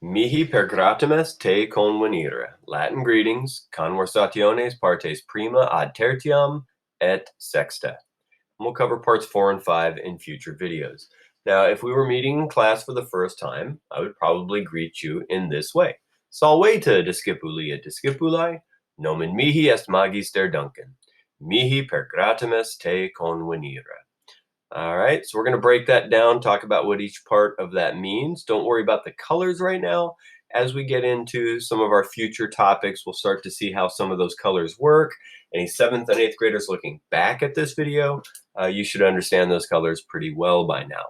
Mihi pergratum est te convenire. Latin greetings, conversationes partes prima ad tertium et sexta. And we'll cover parts 4 and 5 in future videos. Now, if we were meeting in class for the first time, I would probably greet you in this way. Salvete discipuli et discipulae, nomen mihi est magister Duncan. Mihi pergratum est te convenire. All right, so we're going to break that down, talk about what each part of that means. Don't worry about the colors right now. As we get into some of our future topics, we'll start to see how some of those colors work. Any 7th and 8th graders looking back at this video, you should understand those colors pretty well by now.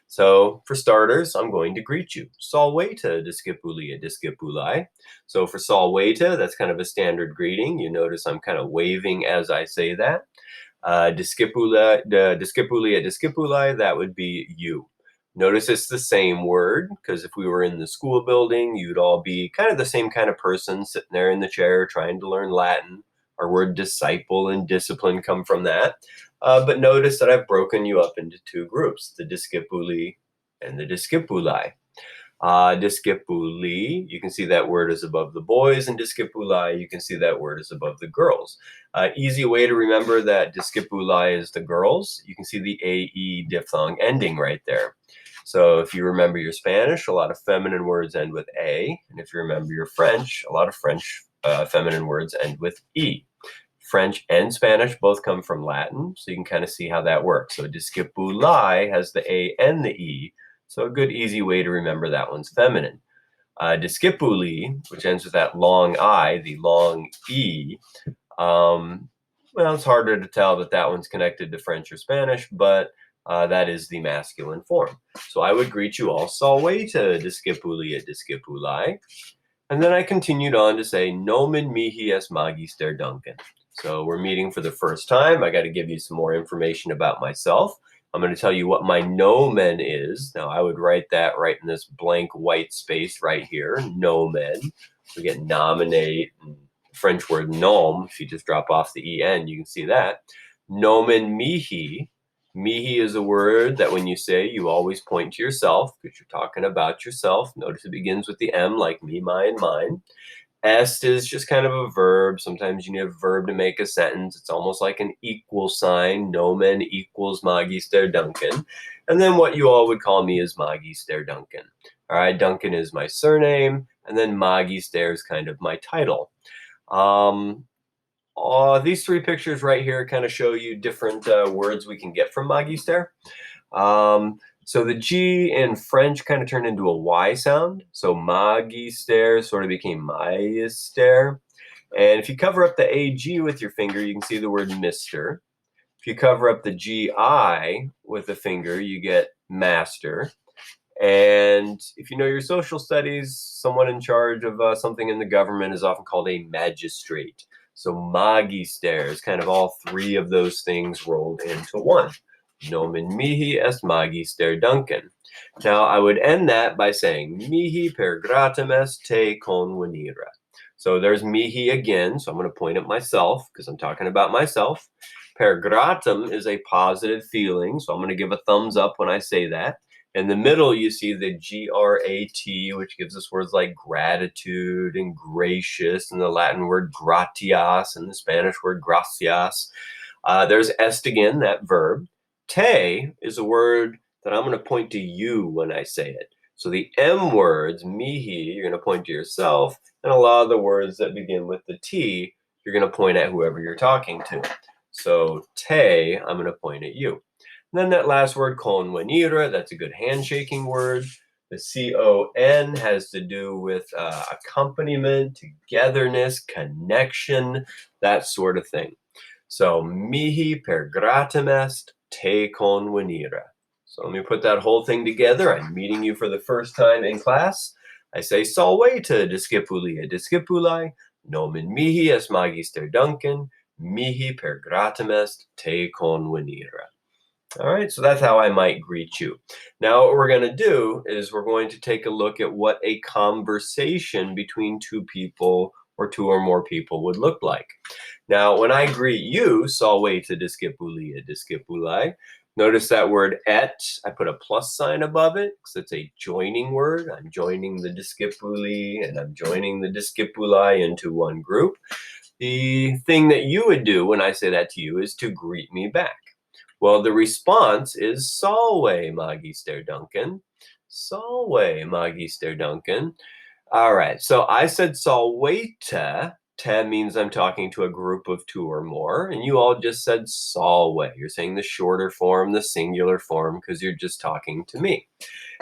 So for starters, I'm going to greet you. Salvete discipuli et discipulae. So for salvete, that's kind of a standard greeting. You notice I'm kind of waving as I say that. Discipuli et discipulae, that would be you. Notice it's the same word, because if we were in the school building, you'd all be kind of the same kind of person sitting there in the chair trying to learn Latin. Our word disciple and discipline come from that. But notice that I've broken you up into two groups, the discipuli and the discipulae. Discipuli, you can see that word is above the boys, and discipulae, you can see that word is above the girls. Easy way to remember that discipulae is the girls. You can see the AE diphthong ending right there. So if you remember your Spanish, a lot of feminine words end with A. And if you remember your French, a lot of French feminine words end with E. French and Spanish both come from Latin, so you can kind of see how that works. So discipulae has the A and the E. So a good, easy way to remember that one's feminine. Discipuli, which ends with that long I, the long E, well, it's harder to tell that that one's connected to French or Spanish, but that is the masculine form. So I would greet you all, salvete discipuli et discipulae. And then I continued on to say, nomen mihi est magister Duncan. So we're meeting for the first time. I got to give you some more information about myself. I'm going to tell you what my nomen is. Now, I would write that right in this blank white space right here, nomen. We get nominate, and the French word nom. If you just drop off the en, you can see that. Nomen mihi. Mihi is a word that when you say, you always point to yourself because you're talking about yourself. Notice it begins with the M, like me, my, and mine. Est is just kind of a verb. Sometimes you need a verb to make a sentence. It's almost like an equal sign. Nomen equals Magister Duncan. And then what you all would call me is Magister Duncan. All right, Duncan is my surname, and then Magister is kind of my title. These three pictures right here kind of show you different words we can get from Magister. So the G in French kind of turned into a Y sound. So magister sort of became maister. And if you cover up the AG with your finger, you can see the word mister. If you cover up the GI with the finger, you get master. And if you know your social studies, someone in charge of something in the government is often called a magistrate. So magister is kind of all three of those things rolled into one. Nomen mihi est magister Duncan. Now, I would end that by saying, mihi pergratum est te convenire. So there's mihi again, so I'm going to point at myself because I'm talking about myself. Pergratum is a positive feeling, so I'm going to give a thumbs up when I say that. In the middle, you see the G-R-A-T, which gives us words like gratitude and gracious, and the Latin word gratias, and the Spanish word gracias. There's est again, that verb. Te is a word that I'm going to point to you when I say it. So the M words, mihi, you're going to point to yourself, and a lot of the words that begin with the T, you're going to point at whoever you're talking to. So te, I'm going to point at you. And then that last word, convenire, that's a good handshaking word. The C-O-N has to do with accompaniment, togetherness, connection, that sort of thing. So mihi pergratum est te convenire. So let me put that whole thing together. I'm meeting you for the first time in class. I say salvete discipuli et discipulae, nomen mihi est magister Duncan, mihi pergratum est te convenire. All right, so that's how I might greet you. Now what we're going to do is we're going to take a look at what a conversation between two people or two or more people would look like. Now, when I greet you, salvete discipuli et discipulae, Notice that word et, I put a plus sign above it because it's a joining word. I'm joining the discipuli and I'm joining the discipuli into one group. The thing that you would do when I say that to you is to greet me back. Well, the response is Salve, Magister Duncan. Salve, Magister Duncan. All right, so I said Salvete. Te means I'm talking to a group of two or more, and you all just said Salve. You're saying the shorter form, the singular form, because you're just talking to me.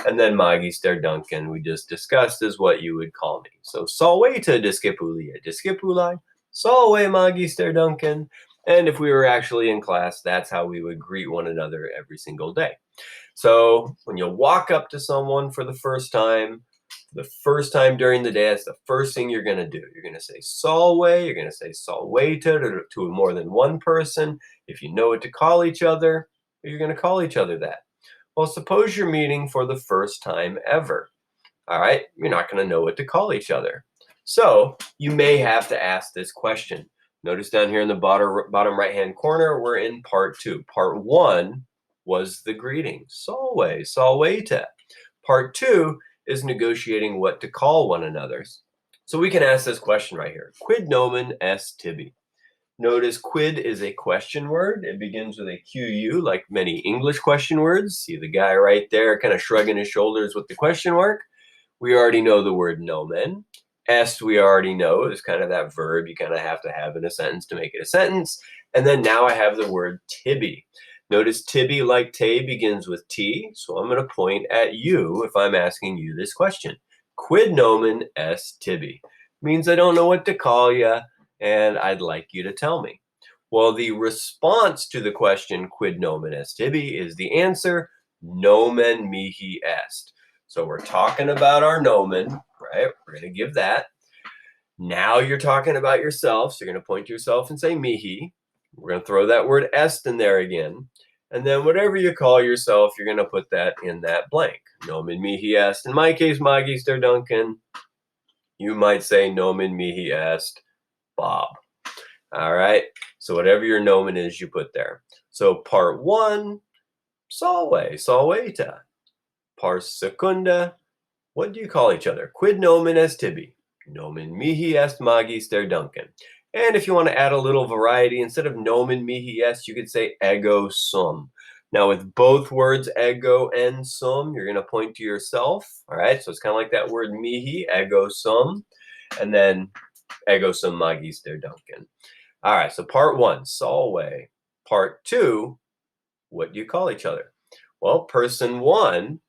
And then Magister Duncan, we just discussed, is what you would call me. So Salvete discipulia discipuli, Salve Magister Duncan. And if we were actually in class, that's how we would greet one another every single day. So when you walk up to someone for the first time during the day, that's the first thing you're going to do. You're going to say Salve, you're going to say Salvete to more than one person. If you know what to call each other, you're going to call each other that. Well, suppose you're meeting for the first time ever. All right, you're not going to know what to call each other. So you may have to ask this question. Notice down here in the bottom right-hand corner, we're in part 2. Part 1 was the greeting, Salve, Salvete. Part 2 is negotiating what to call one another. So we can ask this question right here. Quid nomen est tibi? Notice quid is a question word. It begins with a QU, like many English question words. See the guy right there kind of shrugging his shoulders with the question mark? We already know the word nomen. Est, we already know, is kind of that verb you kind of have to have in a sentence to make it a sentence. And then now I have the word tibi. Notice tibi, like te, begins with T, so I'm going to point at you if I'm asking you this question. Quid nomen est tibi? Means I don't know what to call you, and I'd like you to tell me. Well, the response to the question, quid nomen est tibi, is the answer, nomen mihi est. So we're talking about our nomen, right? We're going to give that. Now you're talking about yourself, so you're going to point to yourself and say mihi. We're going to throw that word est in there again. And then whatever you call yourself, you're going to put that in that blank. Nomen mihi est. In my case, Magister Duncan. You might say nomen mihi est Bob. All right. So whatever your nomen is, you put there. So part 1, Salve, Salvete. Pars secunda, what do you call each other? Quid nomen est tibi? Nomen mihi est Magister Duncan. And if you want to add a little variety, instead of nomen mihi est, you could say ego sum. Now with both words, ego and sum, you're going to point to yourself. All right, so it's kind of like that word mihi, ego sum, and then ego sum Magister Duncan. All right, so part 1, Salve. Part 2, what do you call each other? Well, person 1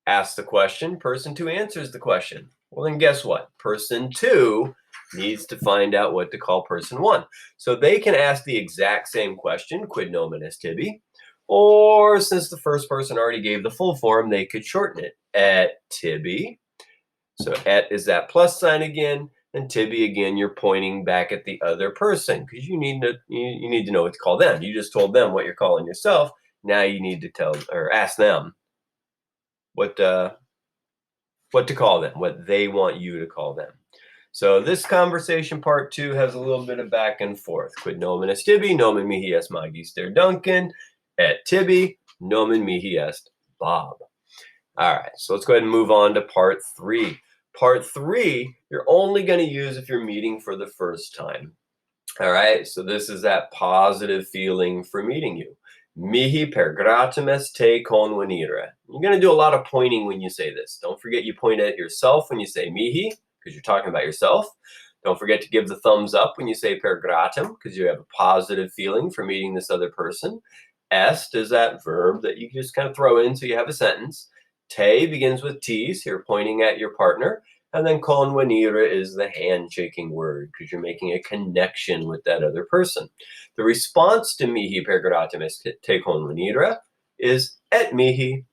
asks the question, person 2 answers the question. Well, then guess what? Person 2 needs to find out what to call person 1. So they can ask the exact same question, quid nomen est tibi, or since the first person already gave the full form, they could shorten it, et tibi. So et is that plus sign again, and tibi again, you're pointing back at the other person because you need to know what to call them. You just told them what you're calling yourself. Now you need to tell or ask them what to call them, what they want you to call them. So this conversation, part 2, has a little bit of back and forth. Quid nomen est tibi, nomen mihi est Magister Duncan, et tibi, nomen mihi est Bob. All right, so let's go ahead and move on to part 3. Part 3, you're only going to use if you're meeting for the first time. All right, so this is that positive feeling for meeting you. Mihi pergratum est te convenire. You're going to do a lot of pointing when you say this. Don't forget you point at yourself when you say mihi, because you're talking about yourself. Don't forget to give the thumbs up when you say pergratum, because you have a positive feeling for meeting this other person. Est is that verb that you just kind of throw in so you have a sentence. Te begins with T, so you're pointing at your partner. And then convenire is the handshaking word because you're making a connection with that other person. The response to mihi pergratum est te convenire is et mihi.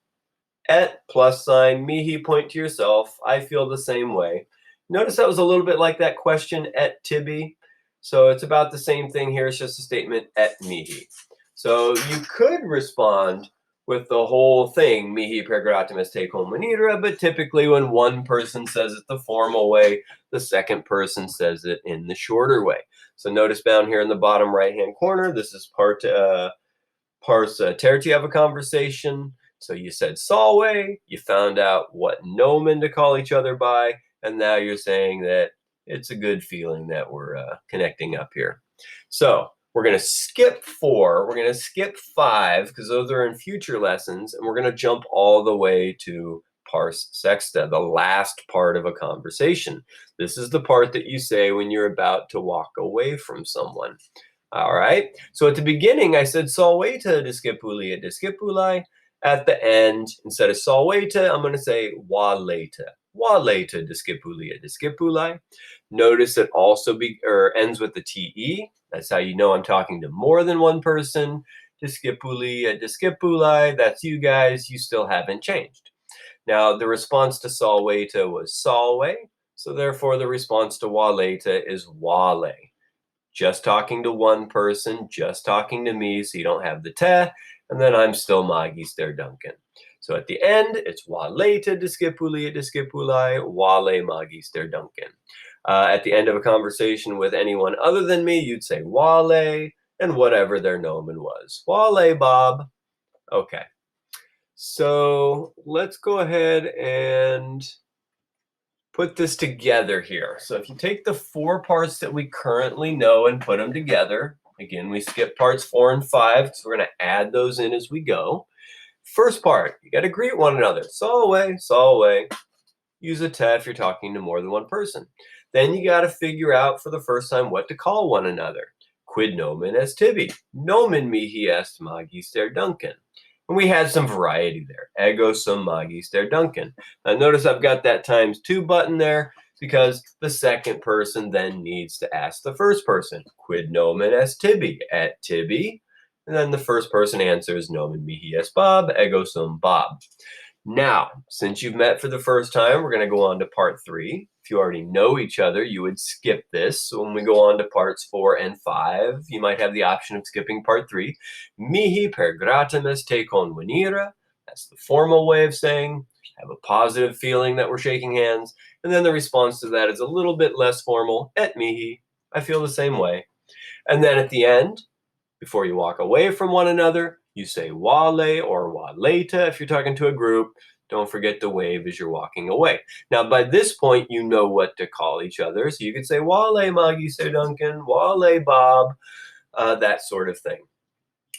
Et plus sign, mihi, point to yourself. I feel the same way. Notice that was a little bit like that question et tibi. So it's about the same thing here. It's just a statement et mihi. So you could respond with the whole thing, mihi pergratum est te convenire, but typically when one person says it the formal way, the second person says it in the shorter way. So notice down here in the bottom right-hand corner, this is part parse terti have a conversation. So you said Solway, you found out what nomen to call each other by, and now you're saying that it's a good feeling that we're connecting up here. So we're going to skip 4, we're going to skip 5, because those are in future lessons, and we're going to jump all the way to parse sexta, the last part of a conversation. This is the part that you say when you're about to walk away from someone. All right, so at the beginning I said solveta discipuli et discipuli. At the end, instead of solveta, I'm going to say waleta. Waleta discipuli et discipuli. Notice it also ends with the te. That's how you know I'm talking to more than one person. Discipuli et discipuli, that's you guys, you still haven't changed. Now, the response to solveta was solve, so therefore the response to waleta is wale. Just talking to one person, just talking to me, so you don't have the te, and then I'm still Magister Duncan. So at the end, it's waleta discipuli et discipuli, wale Magister Duncan. At the end of a conversation with anyone other than me, you'd say wale, and whatever their nomen was. Wale, Bob. Okay. So let's go ahead and put this together here. So if you take the 4 parts that we currently know and put them together, again, we skip parts 4 and 5, so we're going to add those in as we go. First part, you got to greet one another. Solway. Use a te if you're talking to more than one person. Then you got to figure out for the first time what to call one another. Quid nomen est tibi? Nomen mihi est Magister Duncan. And we had some variety there. Ego sum Magister Duncan. Now notice I've got that ×2 button there because the second person then needs to ask the first person. Quid nomen est tibi? Et tibi? And then the first person answers nomen mihi est Bob, ego sum Bob. Now, since you've met for the first time, we're going to go on to part 3. If you already know each other, you would skip this. So when we go on to parts 4 and 5, you might have the option of skipping part 3. Mihi pergratum est te convernire. That's the formal way of saying, have a positive feeling that we're shaking hands. And then the response to that is a little bit less formal. Et mihi. I feel the same way. And then at the end, before you walk away from one another, you say wale or waleta if you're talking to a group. Don't forget to wave as you're walking away. Now, by this point, you know what to call each other. So you could say wale Magister Duncan, wale Bob, that sort of thing.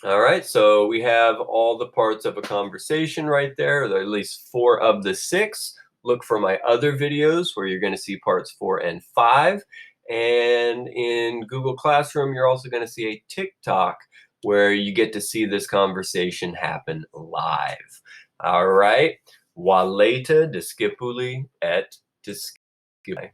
All right, so we have all the parts of a conversation right there. There are at least 4 of the 6. Look for my other videos where you're going to see parts 4 and 5. And in Google Classroom, you're also going to see a TikTok where you get to see this conversation happen live. All right. Waleta discipuli et discipuli.